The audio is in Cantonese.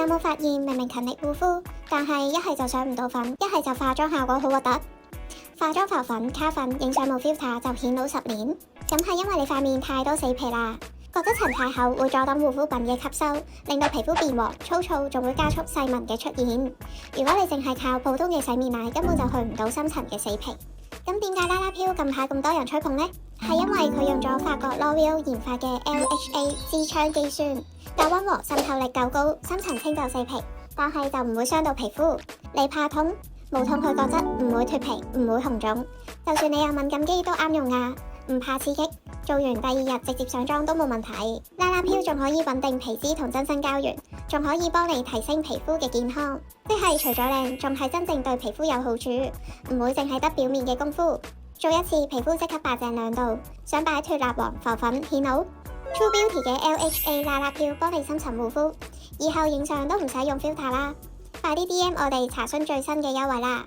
冇發現明明勤力護膚，但係一係就上唔到粉，一係就化妝效果好核突。化妝浮粉、卡粉影相冇 filter 就顯老10年，咁係因為你塊面太多死皮啦。角質層太厚會阻擋護膚品嘅吸收，令到皮膚變黃粗糙，仲會加速細紋嘅出現。如果你淨係靠普通嘅洗面奶，根本就去唔到深層嘅死皮。咁點解啦啦飄近排咁多人吹捧呢？係因為佢用咗法國 L'Oréal 研發嘅 LHA 支槍肌酸，夠溫和，滲透力夠高，深層清就死皮，但係就唔會傷到皮膚。你怕痛？無痛去角質，唔會脫皮，唔會紅腫，就算你有敏感肌都啱用啊！唔怕刺激，做完第2日直接上妝都冇問題。啦啦飄仲可以穩定皮脂同增生膠原，仲可以幫你提升皮膚嘅健康，即係除咗靚，仲係真正對皮膚有好處，唔會淨係得表面嘅功夫。做一次皮膚即刻白淨2度，想擺脫蠟黃浮粉顯老 ，True Beauty 嘅 LHA 啦啦飄幫你深層護膚，以後影相都唔使用 filter 啦。快啲 DM 我哋查詢最新嘅優惠啦！